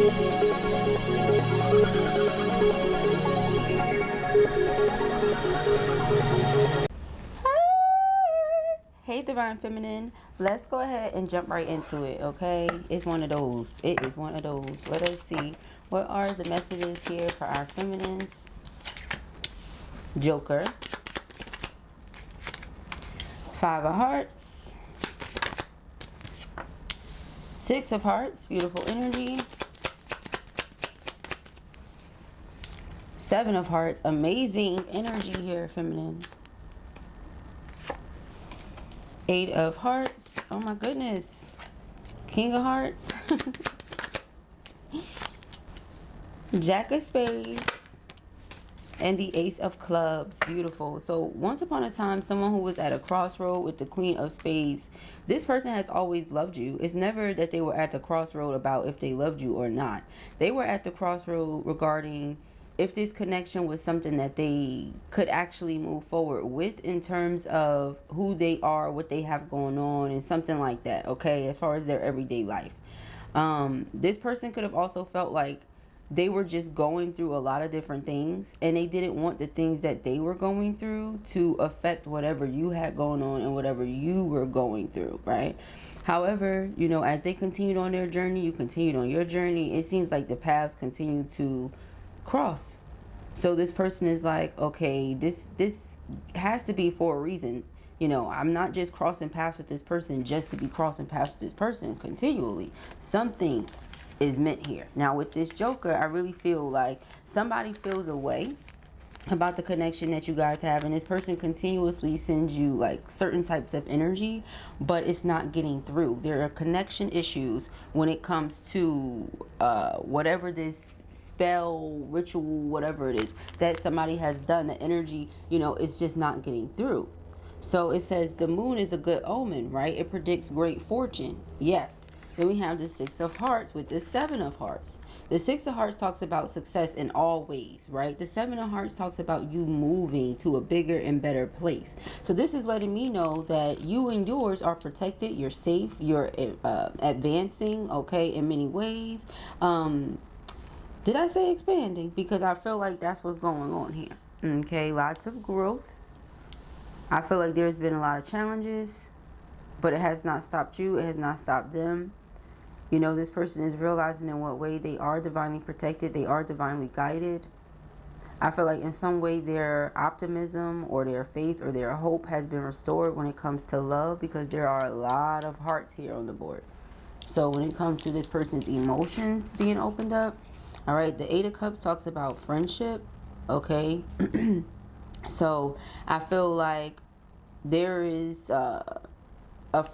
Hey Divine Feminine, let's go ahead and jump right into it, okay? It's one of those. It is one of those. Let us see. What are the messages here for our feminines? Joker. 5 of Hearts. 6 of Hearts. Beautiful energy. 7 of Hearts. Amazing energy here, feminine. 8 of Hearts. Oh my goodness. King of Hearts. Jack of Spades. And the Ace of Clubs. Beautiful. So once upon a time, someone who was at a crossroad with the Queen of Spades, this person has always loved you. It's never that they were at the crossroad about if they loved you or not. They were at the crossroad regarding if this connection was something that they could actually move forward with in terms of who they are, what they have going on, and something like that, okay, as far as their everyday life. This person could have also felt like they were just going through a lot of different things, and they didn't want the things that they were going through to affect whatever you had going on and whatever you were going through, right? However, you know, as they continued on their journey, you continued on your journey. It seems like the paths continue to cross. So this person is like, okay, this has to be for a reason. You know, I'm not just crossing paths with this person just to be crossing paths with this person continually. Something is meant here. Now with this Joker, I really feel like somebody feels a way about the connection that you guys have, and this person continuously sends you like certain types of energy, but it's not getting through. There are connection issues when it comes to whatever this spell, ritual, whatever it is that somebody has done. The energy, you know, it's just not getting through. So it says the moon is a good omen, right? It predicts great fortune. Yes. Then we have the 6 of Hearts with the 7 of Hearts. The 6 of Hearts talks about success in all ways, right? The 7 of Hearts talks about you moving to a bigger and better place. So this is letting me know that you and yours are protected. You're safe. You're advancing, okay, in many ways. Did I say expanding? Because I feel like that's what's going on here. Okay, lots of growth. I feel like there's been a lot of challenges, but it has not stopped you. It has not stopped them. You know, this person is realizing in what way they are divinely protected. They are divinely guided. I feel like in some way their optimism or their faith or their hope has been restored when it comes to love, because there are a lot of hearts here on the board. So when it comes to this person's emotions being opened up, all right, the 8 of Cups talks about friendship, okay? So I feel like there is a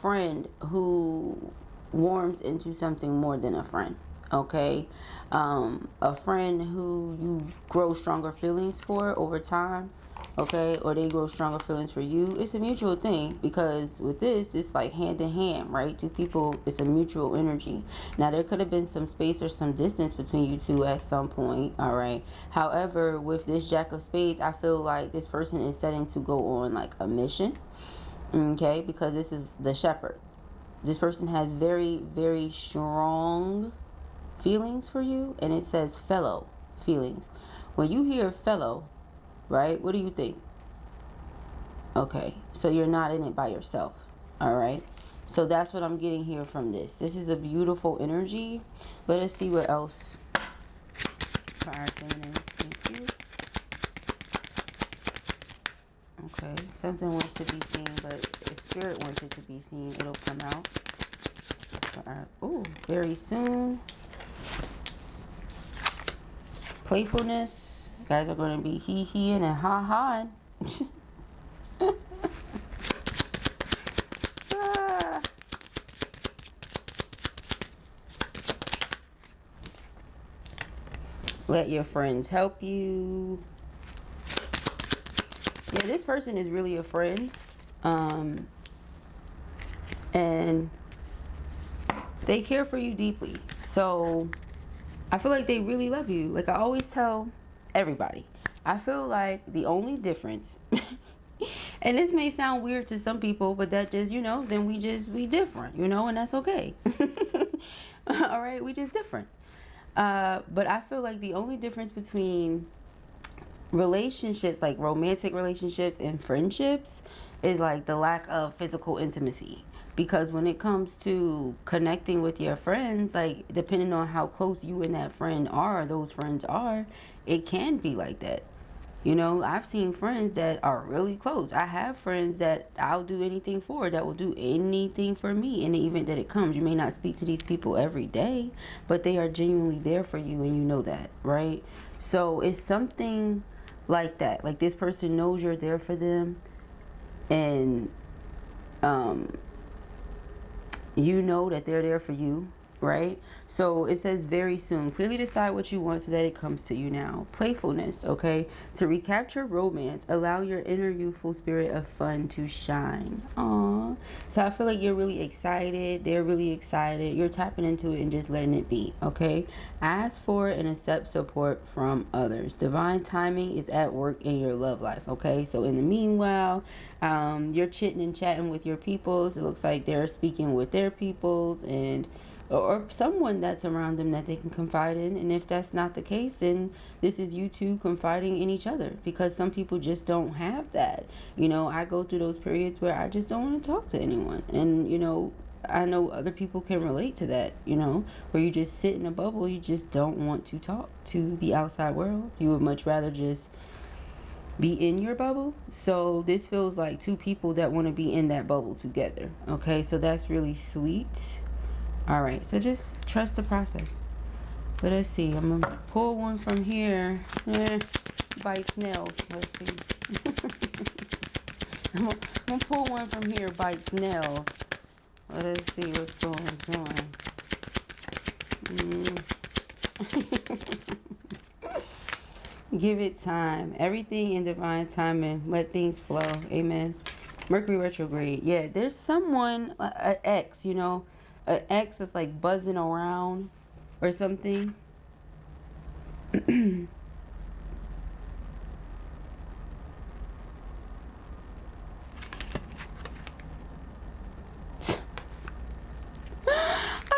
friend who warms into something more than a friend, okay? A friend who you grow stronger feelings for over time, okay? Or they grow stronger feelings for you. It's a mutual thing, because with this, it's like hand in hand, right? Two people, it's a mutual energy. Now, there could have been some space or some distance between you two at some point, all right? However, with this Jack of Spades, I feel like this person is setting to go on like a mission, okay? Because this is the Shepherd. This person has very, very strong feelings for you, and it says fellow feelings. When you hear fellow, right, what do you think? Okay, so you're not in it by yourself, all right? So that's what I'm getting here from this. This is a beautiful energy. Let us see what else for our feminines. Thank you. Okay, something wants to be seen, but if spirit wants it to be seen, it'll come out. Oh, very soon. Playfulness. You guys are going to be hee-heeing and ha-haing. Let your friends help you. Yeah, this person is really a friend. And they care for you deeply. So I feel like they really love you. Like I always tell everybody, I feel like the only difference and this may sound weird to some people, but that just, you know, then we different, you know, and that's okay. All right, we just different. But I feel like the only difference between relationships, like romantic relationships and friendships, is like the lack of physical intimacy. Because when it comes to connecting with your friends, like depending on how close you and that friend are, those friends are, it can be like that. You know, I've seen friends that are really close. I have friends that I'll do anything for, that will do anything for me in the event that it comes. You may not speak to these people every day, but they are genuinely there for you, and you know that, right? So it's something like that. Like this person knows you're there for them, and you know that they're there for you, right? So it says very soon. Clearly decide what you want so that it comes to you now. Playfulness, okay? To recapture romance, allow your inner youthful spirit of fun to shine. Aww. So I feel like you're really excited. They're really excited. You're tapping into it and just letting it be, okay? Ask for and accept support from others. Divine timing is at work in your love life, okay? So in the meanwhile, you're chitting and chatting with your peoples. It looks like they're speaking with their peoples, and or someone that's around them that they can confide in. And if that's not the case, then this is you two confiding in each other, because some people just don't have that. You know, I go through those periods where I just don't want to talk to anyone, and you know, I know other people can relate to that, you know, where you just sit in a bubble. You just don't want to talk to the outside world. You would much rather just be in your bubble. So this feels like two people that want to be in that bubble together, okay? So that's really sweet. All right, so just trust the process. Let us see. I'm gonna pull one from here. Bites nails. Let's see. I'm gonna pull one from here. Bites nails. Let us see what's going on. Give it time. Everything in divine timing. Let things flow. Amen. Mercury retrograde. Yeah, there's someone, an ex, you know, an ex that's like buzzing around or something. I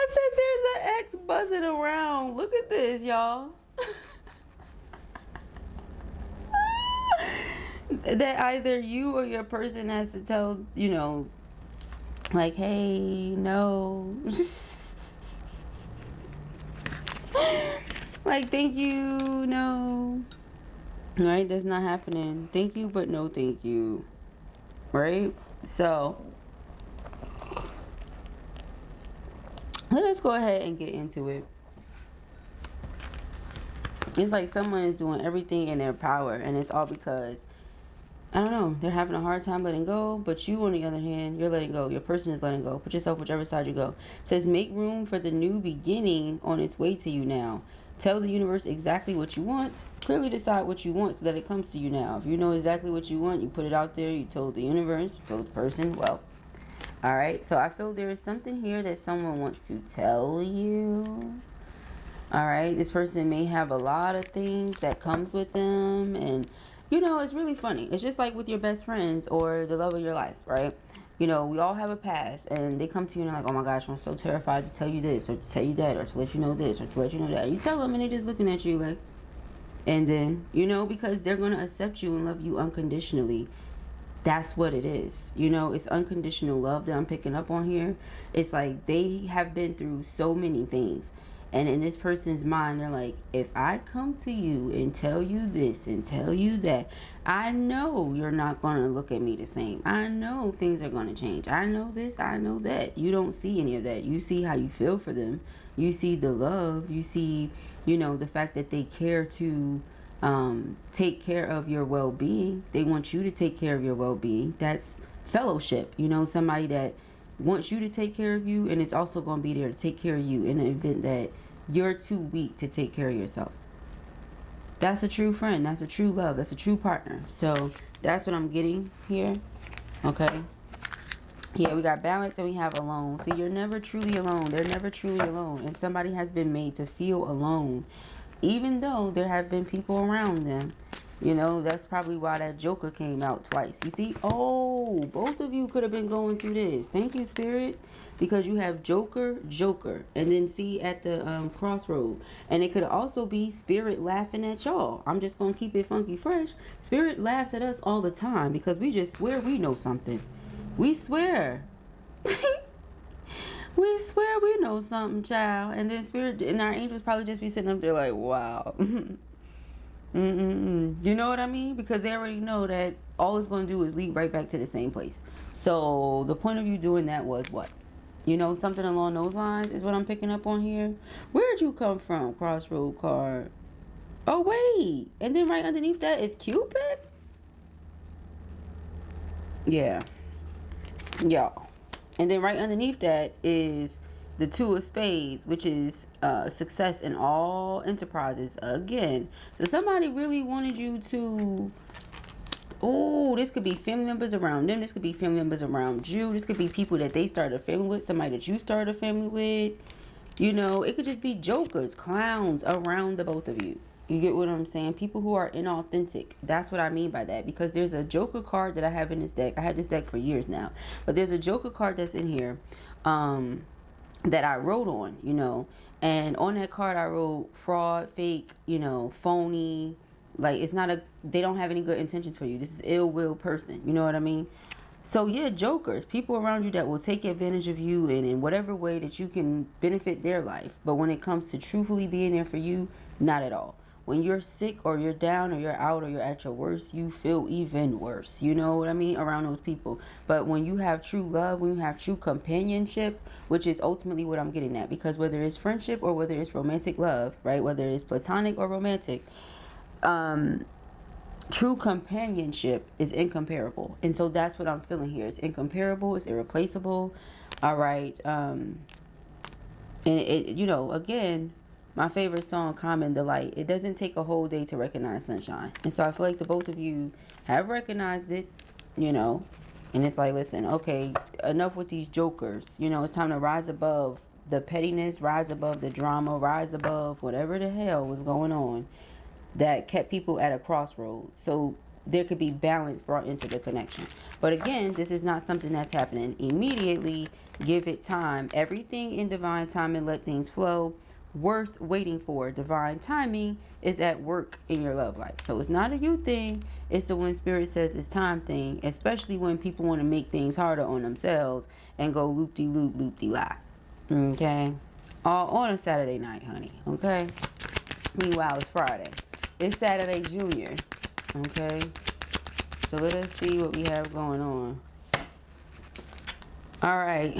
said there's an ex buzzing around. Look at this, y'all. That either you or your person has to tell, you know, like, hey, no. Like, thank you, no. Right? That's not happening. Thank you, but no thank you. Right? So, let us go ahead and get into it. It's like someone is doing everything in their power, and it's all because, I don't know, they're having a hard time letting go, but you, on the other hand, you're letting go. Your person is letting go. Put yourself whichever side you go. It says, make room for the new beginning on its way to you now. Tell the universe exactly what you want. Clearly decide what you want so that it comes to you now. If you know exactly what you want, you put it out there. You told the universe, you told the person, well. All right, so I feel there is something here that someone wants to tell you. All right, this person may have a lot of things that comes with them, and you know, it's really funny. It's just like with your best friends or the love of your life, right? You know, we all have a past, and they come to you and they're like, oh my gosh, I'm so terrified to tell you this or to tell you that or to let you know this or to let you know that. You tell them and they're just looking at you like, and then, you know, because they're going to accept you and love you unconditionally. That's what it is. You know, it's unconditional love that I'm picking up on here. It's like they have been through so many things. And in this person's mind, they're like, if I come to you and tell you this and tell you that, I know you're not going to look at me the same. I know things are going to change. I know this, I know that. You don't see any of that. You see how you feel for them. You see the love. You see, you know, the fact that they care to take care of your well-being. They want you to take care of your well-being. That's fellowship. You know, somebody that wants you to take care of you and it's also going to be there to take care of you in the event that you're too weak to take care of yourself. That's a true friend. That's a true love. That's a true partner. So that's what I'm getting here. Okay. Yeah, we got balance and we have alone. See, you're never truly alone. They're never truly alone. And somebody has been made to feel alone, even though there have been people around them. You know, that's probably why that Joker came out twice. You see? Oh, both of you could have been going through this. Thank you, Spirit. because you have Joker, Joker, and then see at the crossroad. And it could also be Spirit laughing at y'all. I'm just gonna keep it funky fresh. Spirit laughs at us all the time because we just swear we know something. We swear. We swear we know something, child. And then Spirit and our angels probably just be sitting up there like, wow. You know what I mean? Because they already know that all it's going to do is lead right back to the same place. So the point of you doing that was what? You know, something along those lines is what I'm picking up on here. Where'd you come from, crossroad card? Oh, wait. And then right underneath that is Cupid? Yeah. Y'all. And then right underneath that is the Two of Spades, which is success in all enterprises again. So somebody really wanted you to, oh, this could be family members around them. This could be family members around you. This could be people that they started a family with, somebody that you started a family with. You know, it could just be jokers, clowns around the both of you. You get what I'm saying? People who are inauthentic. That's what I mean by that. Because there's a Joker card that I have in this deck. I had this deck for years now. But there's a Joker card that's in here that I wrote on, you know. And on that card I wrote fraud, fake, you know, phony. Like, it's not a, they don't have any good intentions for you. This is ill will person. You know what I mean? So yeah, jokers, people around you that will take advantage of you in whatever way that you can benefit their life. But when it comes to truthfully being there for you, not at all. When you're sick or you're down or you're out or you're at your worst, you feel even worse. You know what I mean? Around those people. But when you have true love, when you have true companionship, which is ultimately what I'm getting at. Because whether it's friendship or whether it's romantic love, right? Whether it's platonic or romantic, true companionship is incomparable. And so that's what I'm feeling here. It's incomparable. It's irreplaceable. All right. And it, you know, again, my favorite song, Common Delight. It doesn't take a whole day to recognize sunshine. And so I feel like the both of you have recognized it, you know. And it's like, listen, okay, enough with these jokers. You know, it's time to rise above the pettiness, rise above the drama, rise above whatever the hell was going on that kept people at a crossroad. So there could be balance brought into the connection. But again, this is not something that's happening immediately. Give it time. Everything in divine time and let things flow. Worth waiting for. Divine timing is at work in your love life. So it's not a you thing. It's a when Spirit says it's time thing. Especially when people want to make things harder on themselves and go loop-de-loop, loop-de-lie. Okay? All on a Saturday night, honey. Okay? Meanwhile, it's Friday. It's Saturday Junior. Okay? So let us see what we have going on. Alright.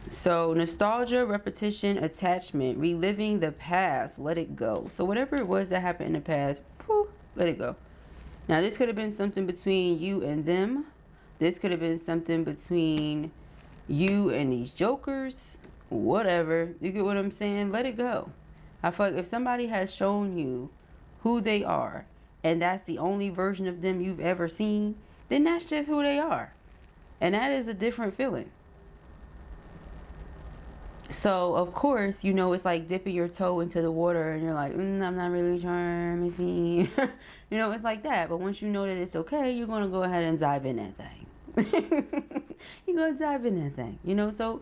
So nostalgia, repetition, attachment, reliving the past, let it go. So whatever it was that happened in the past, poof, let it go. Now this could have been something between you and them. This could have been something between you and these jokers. Whatever. You get what I'm saying? Let it go. I feel like if somebody has shown you who they are, and that's the only version of them you've ever seen, then that's just who they are. And that is a different feeling. So, of course, you know, it's like dipping your toe into the water and you're like, I'm not really sure, let me see. You know, it's like that. But once you know that it's okay, you're going to go ahead and dive in that thing. You're going to dive in that thing, you know. So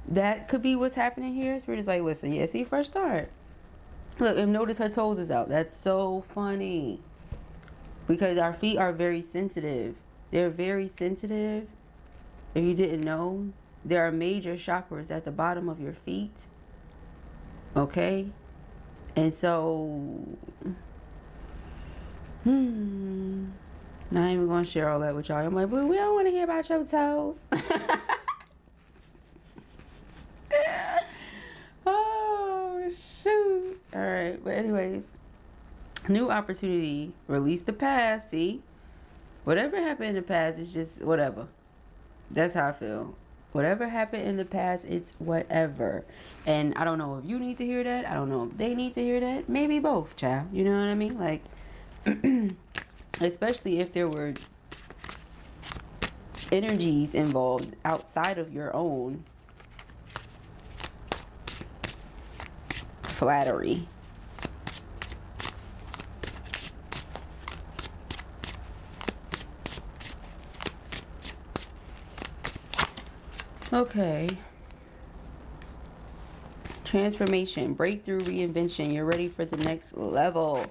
that could be what's happening here. Spirit is like, listen, yeah, see, fresh start. Look, and notice her toes is out. That's so funny. Because our feet are very sensitive. They're very sensitive. If you didn't know, there are major chakras at the bottom of your feet. Okay? And so, not even going to share all that with y'all. I'm like, Blue, we don't want to hear about your toes. Oh, shoot. All right. But anyways, new opportunity. Release the past. See? Whatever happened in the past is just whatever. That's how I feel. Whatever happened in the past, it's whatever. And I don't know if you need to hear that. I don't know if they need to hear that. Maybe both, child. You know what I mean? Like, especially if there were energies involved outside of your own flattery. Okay, Transformation, breakthrough, reinvention. You're ready for the next level.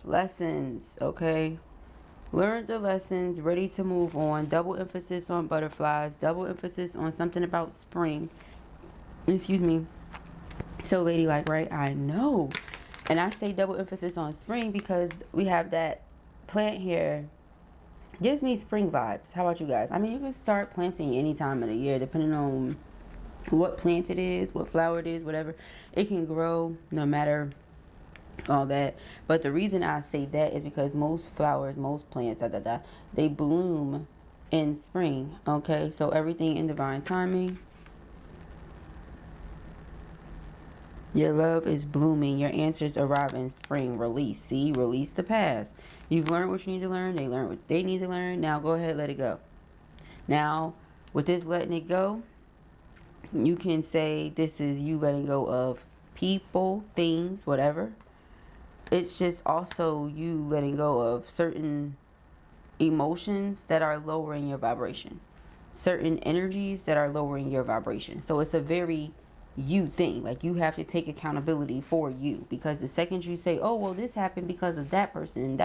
Lessons, okay? Learn the lessons, ready to move on. Double emphasis on butterflies. Double emphasis on something about spring. Excuse me. So ladylike, right? I know. And I say double emphasis on spring because we have that plant here. Gives me spring vibes. How about you guys? I mean, you can start planting any time of the year, depending on what plant it is, what flower it is, whatever. It can grow no matter all that. But the reason I say that is because most flowers, most plants, they bloom in spring. Okay, so everything in divine timing. Your love is blooming. Your answers arrive in spring. Release. See, release the past. You've learned what you need to learn. They learned what they need to learn. Now go ahead, let it go. Now, with this letting it go, you can say this is you letting go of people, things, whatever. It's just also you letting go of certain emotions that are lowering your vibration. Certain energies that are lowering your vibration. So it's a very you thing. Like, you have to take accountability for you. Because the second you say, oh, well, this happened because of that person,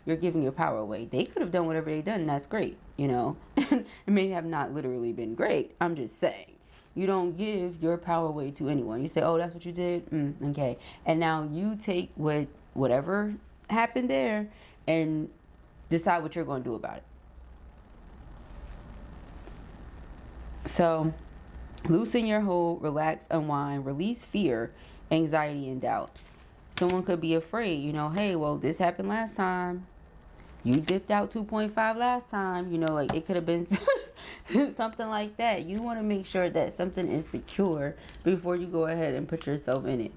you're giving your power away. They could have done whatever they done, and that's great, you know. It may have not literally been great. I'm just saying. You don't give your power away to anyone. You say, oh, that's what you did? Okay. And now you take whatever happened there and decide what you're going to do about it. So, loosen your hold, relax, unwind, release fear, anxiety, and doubt. Someone could be afraid, you know, hey, well, this happened last time. You dipped out 2.5 last time. You know, like, it could have been something like that. You want to make sure that something is secure before you go ahead and put yourself in it.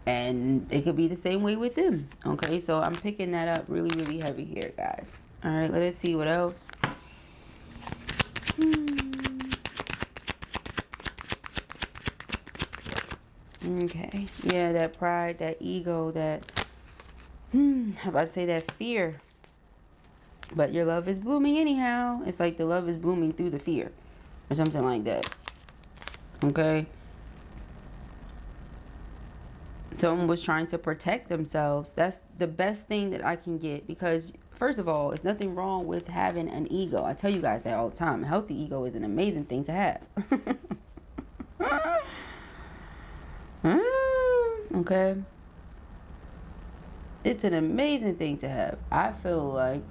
And it could be the same way with them. Okay, so I'm picking that up really, really heavy here, guys. All right, let us see what else. Okay, yeah, that pride, that ego, that, I'm about to say that fear. But your love is blooming anyhow. It's like the love is blooming through the fear or something like that. Okay. Someone was trying to protect themselves. That's the best thing that I can get, because first of all, there's nothing wrong with having an ego. I tell you guys that all the time. A healthy ego is an amazing thing to have. Okay. It's an amazing thing to have. I feel like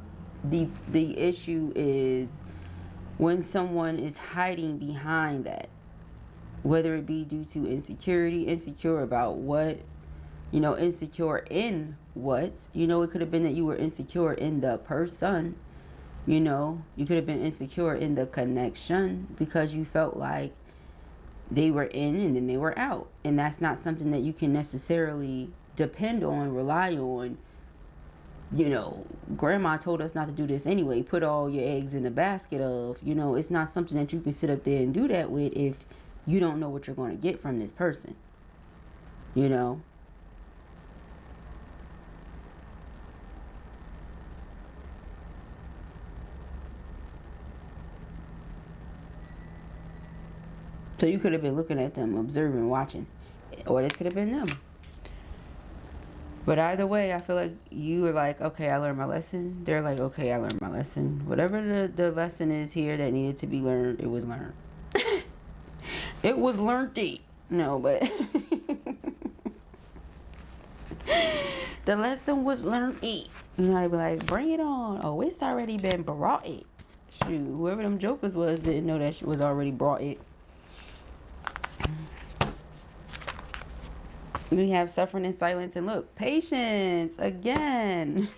the issue is when someone is hiding behind that, whether it be due to insecurity, insecure about what, you know, insecure in what, you know, it could have been that you were insecure in the person, you know, you could have been insecure in the connection because you felt like they were in and then they were out, and that's not something that you can necessarily depend on, rely on. You know, grandma told us not to do this anyway. Put all your eggs in the basket of, you know, it's not something that you can sit up there and do that with if you don't know what you're going to get from this person. You know? So you could have been looking at them, observing, watching. Or this could have been them. But either way, I feel like you were like, okay, I learned my lesson. They're like, okay, I learned my lesson. Whatever the lesson is here that needed to be learned, it was learned. It was learned. No, but the lesson was learned. You know, I'd be like, bring it on. Oh, it's already been brought it. Shoot, whoever them jokers was didn't know that shit was already brought it. We have suffering in silence, and look, patience again.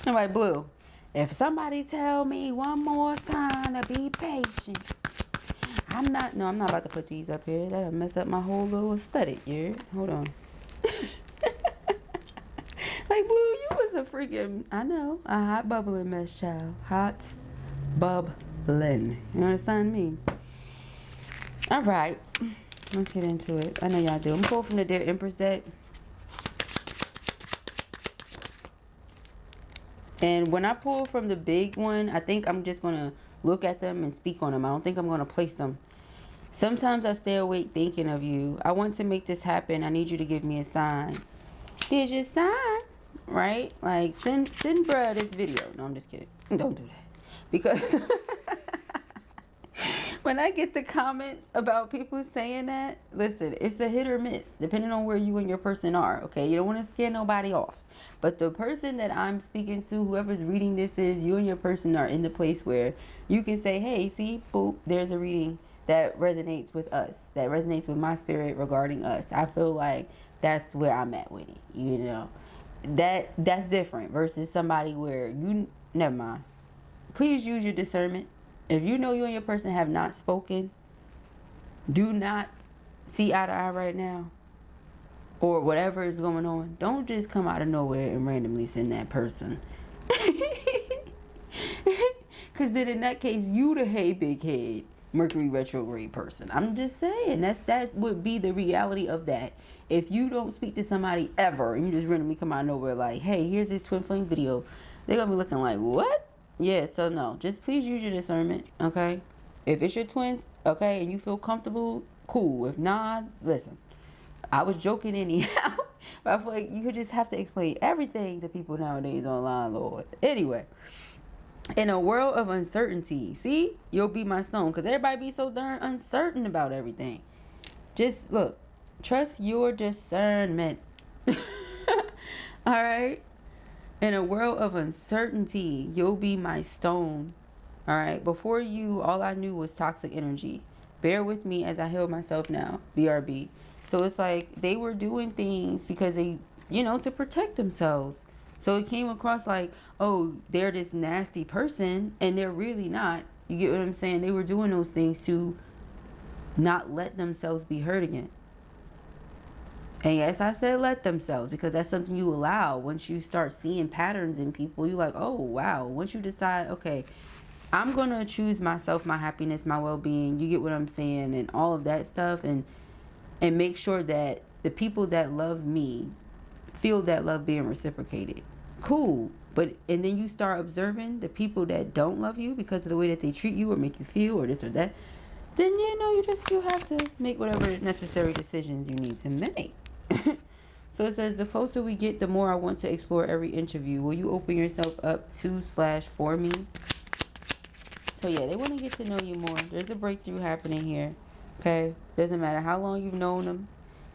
I'm like, Blue, if somebody tell me one more time to be patient, I'm not about to put these up here. That'll mess up my whole little study, yeah? Hold on. Like, Blue, you was a freaking, I know, a hot bubbling mess child. Hot bubbling. You understand me? All right. Let's get into it. I know y'all do. I'm pulling from the Dear Empress deck. And when I pull from the big one, I think I'm just going to look at them and speak on them. I don't think I'm going to place them. Sometimes I stay awake thinking of you. I want to make this happen. I need you to give me a sign. Here's your sign, right? Like, send bruh this video. No, I'm just kidding. Don't do that. Because when I get the comments about people saying that, listen, it's a hit or miss, depending on where you and your person are, okay? You don't want to scare nobody off. But the person that I'm speaking to, whoever's reading this is, you and your person are in the place where you can say, hey, see, boop, there's a reading that resonates with us, that resonates with my spirit regarding us. I feel like that's where I'm at with it, you know? That's different versus somebody where you, never mind. Please use your discernment. If you know you and your person have not spoken, do not see eye to eye right now, or whatever is going on, don't just come out of nowhere and randomly send that person. Because then in that case, you the hey big head Mercury retrograde person. I'm just saying, that would be the reality of that. If you don't speak to somebody ever and you just randomly come out of nowhere like, hey, here's this twin flame video, they're gonna be looking like, what? Yeah, so no, just please use your discernment, okay? If it's your twins, okay, and you feel comfortable, cool. If not, listen, I was joking anyhow, but I feel like you just have to explain everything to people nowadays online, Lord. Anyway, in a world of uncertainty, see, you'll be my stone, because everybody be so darn uncertain about everything. Just look, trust your discernment. All right? In a world of uncertainty, you'll be my stone. All right? Before you, all I knew was toxic energy. Bear with me as I heal myself now. BRB. So it's like they were doing things because they, you know, to protect themselves. So it came across like, oh, they're this nasty person, and they're really not. You get what I'm saying? They were doing those things to not let themselves be hurt again. And yes, I said let themselves, because that's something you allow. Once you start seeing patterns in people, you're like, oh, wow. Once you decide, okay, I'm going to choose myself, my happiness, my well-being, you get what I'm saying, and all of that stuff, and make sure that the people that love me feel that love being reciprocated. Cool. But, and then you start observing the people that don't love you because of the way that they treat you or make you feel or this or that, then, you know, you have to make whatever necessary decisions you need to make. So it says, the closer we get, the more I want to explore every interview. Will you open yourself up to/for me? So yeah, they want to get to know you more. There's a breakthrough happening here. Okay? Doesn't matter how long you've known them.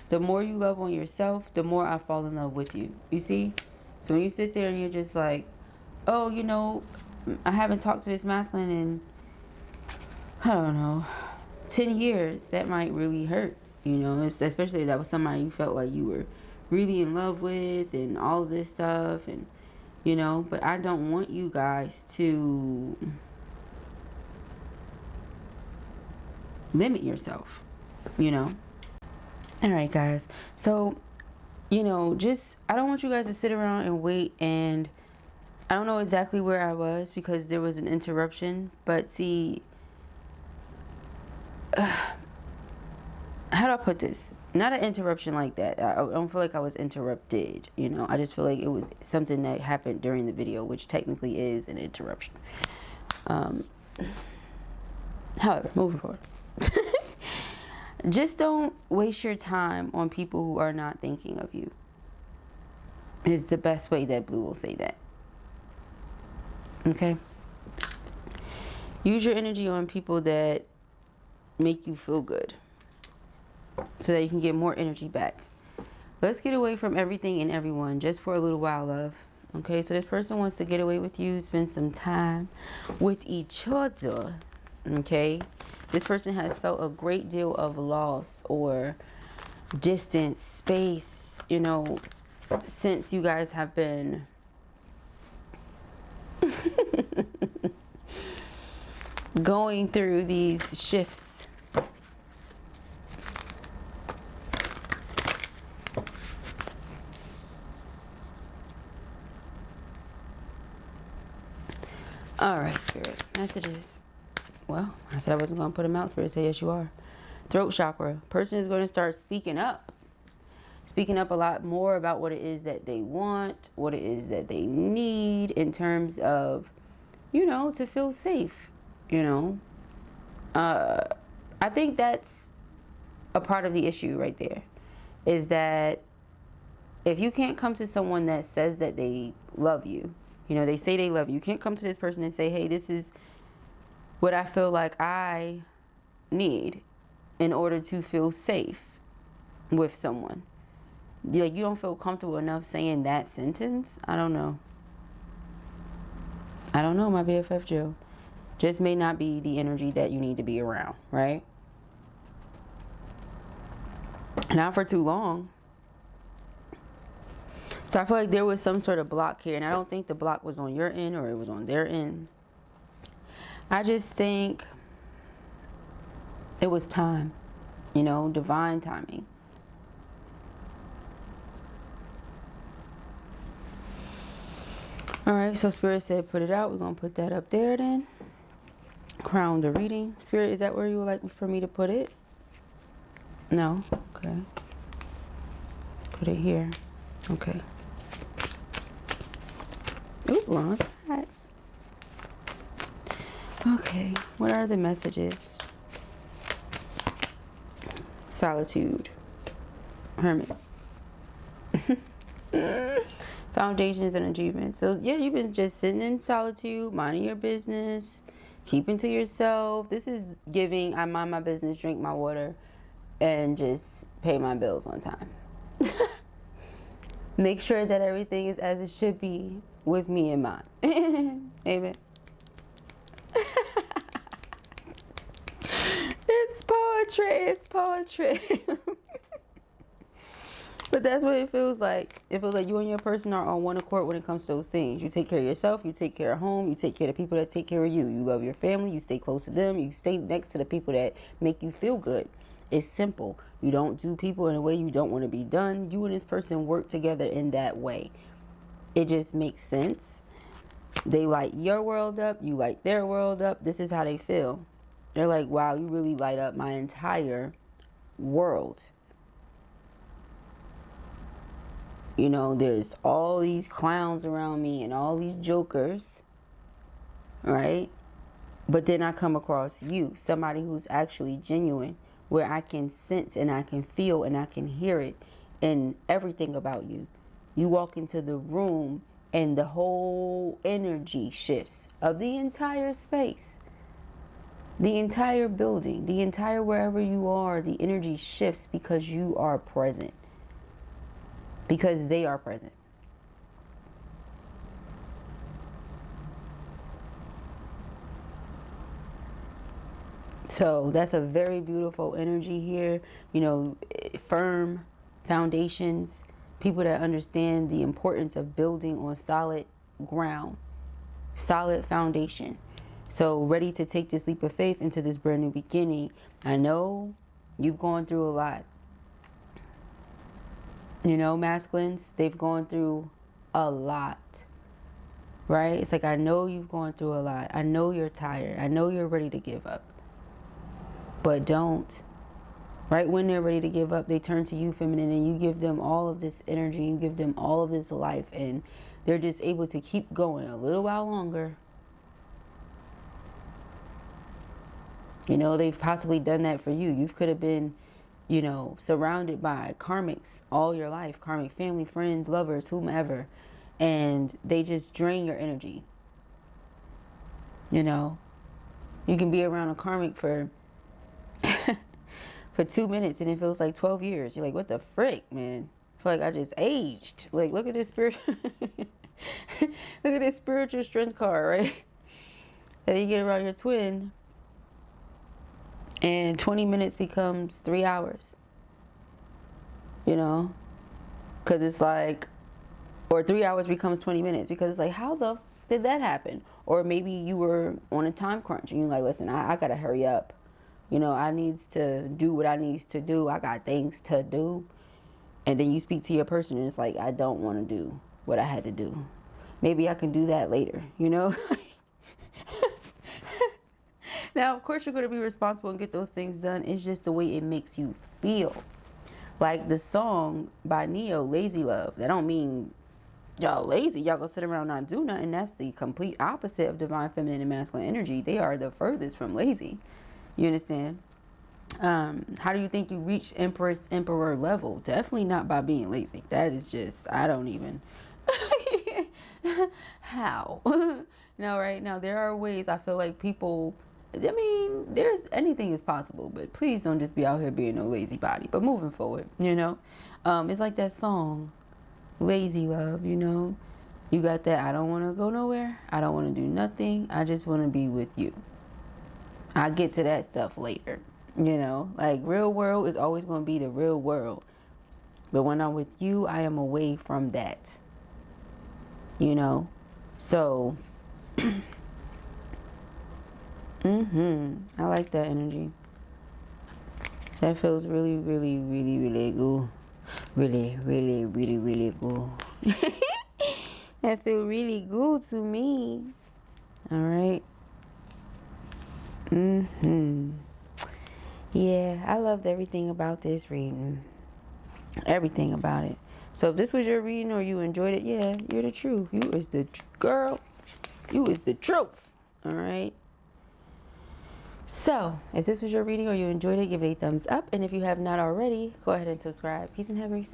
The more you love on yourself, the more I fall in love with you. You see? So when you sit there and you're just like, oh, you know, I haven't talked to this masculine in, I don't know, 10 years, that might really hurt. You know, especially if that was somebody you felt like you were really in love with and all of this stuff, and you know, but I don't want you guys to limit yourself, you know. All right, guys, so you know, just I don't want you guys to sit around and wait, and I don't know exactly where I was because there was an interruption, but see, how do I put this? Not an interruption like that. I don't feel like I was interrupted, you know. I just feel like it was something that happened during the video, which technically is an interruption. However, moving forward. Just don't waste your time on people who are not thinking of you. Is the best way that Blue will say that. Okay? Use your energy on people that make you feel good, so that you can get more energy back. Let's get away from everything and everyone just for a little while, love. Okay, so this person wants to get away with you, spend some time with each other. Okay, this person has felt a great deal of loss or distance, space, you know, since you guys have been going through these shifts. All right, Spirit. Messages. Well, I said I wasn't going to put them out. Spirit said, yes, you are. Throat chakra. Person is going to start speaking up. Speaking up a lot more about what it is that they want, what it is that they need in terms of, you know, to feel safe, you know. I I think that's a part of the issue right there, is that if you can't come to someone that says that they love you, you know, they say they love you, you can't come to this person and say, hey, this is what I feel like I need in order to feel safe with someone. Like, you don't feel comfortable enough saying that sentence. I don't know. I don't know, my BFF Jill. Just may not be the energy that you need to be around, right? Not for too long. So I feel like there was some sort of block here, and I don't think the block was on your end or it was on their end. I just think it was time, you know, divine timing. All right, so Spirit said put it out. We're going to put that up there then. Crown the reading. Spirit, is that where you would like for me to put it? No? Okay. Put it here. Okay. Ooh, wrong side. Okay, what are the messages? Solitude. Hermit. Foundations and achievements. So yeah, you've been just sitting in solitude, minding your business, keeping to yourself. This is giving, I mind my business, drink my water, and just pay my bills on time. Make sure that everything is as it should be with me in mind. Amen. It's poetry. It's poetry. But that's what it feels like. It feels like you and your person are on one accord when it comes to those things. You take care of yourself. You take care of home. You take care of the people that take care of you. You love your family. You stay close to them. You stay next to the people that make you feel good. It's simple. You don't do people in a way you don't want to be done. You and this person work together in that way. It just makes sense. They light your world up. You light their world up. This is how they feel. They're like, wow, you really light up my entire world. You know, there's all these clowns around me and all these jokers, right? But then I come across you, somebody who's actually genuine, where I can sense and I can feel and I can hear it in everything about you. You walk into the room and the whole energy shifts of the entire space, the entire building, the entire wherever you are, the energy shifts because you are present. Because they are present. So that's a very beautiful energy here. You know, firm foundations. People that understand the importance of building on solid ground. Solid foundation. So ready to take this leap of faith into this brand new beginning. I know you've gone through a lot. You know, masculines, they've gone through a lot, right? It's like, I know you've gone through a lot. I know you're tired. I know you're ready to give up. But don't. Right when they're ready to give up, they turn to you, feminine, and you give them all of this energy. You give them all of this life, and they're just able to keep going a little while longer. You know, they've possibly done that for you. You could have been, you know, surrounded by karmics all your life, karmic family, friends, lovers, whomever, and they just drain your energy. You know, you can be around a karmic for 2 minutes and it feels like 12 years. You're like, what the frick, man? I feel like I just aged. Like, look at this spirit. Look at this spiritual strength card, right? And you get around your twin, and 20 minutes becomes 3 hours. You know? Because it's like, or 3 hours becomes 20 minutes. Because it's like, how the did that happen? Or maybe you were on a time crunch and you're like, listen, I got to hurry up. You know, I needs to do what I needs to do. I got things to do. And then you speak to your person and it's like, I don't want to do what I had to do. Maybe I can do that later, you know? Now, of course, you're going to be responsible and get those things done. It's just the way it makes you feel. Like the song by Neo, Lazy Love. That don't mean y'all lazy. Y'all gonna sit around not do nothing. That's the complete opposite of divine feminine and masculine energy. They are the furthest from lazy. You understand? How do you think you reach Empress, Emperor level? Definitely not by being lazy. That is just, I don't even. How? No, right? Now, there are ways I feel like people, I mean, there's anything is possible, but please don't just be out here being a lazy body. But moving forward, you know, it's like that song, Lazy Love, you know. You got that, I don't want to go nowhere. I don't want to do nothing. I just want to be with you. I'll get to that stuff later. You know, like real world is always going to be the real world. But when I'm with you, I am away from that. You know, so I like that energy. That feels really, really, really, really good. Really, really, really, really good. That feels really good to me. All right. Yeah, I loved everything about this reading. Everything about it. So if this was your reading or you enjoyed it, yeah, you're the truth. You is the girl. You is the truth. All right. So if this was your reading or you enjoyed it, give it a thumbs up. And if you have not already, go ahead and subscribe. Peace and have grace.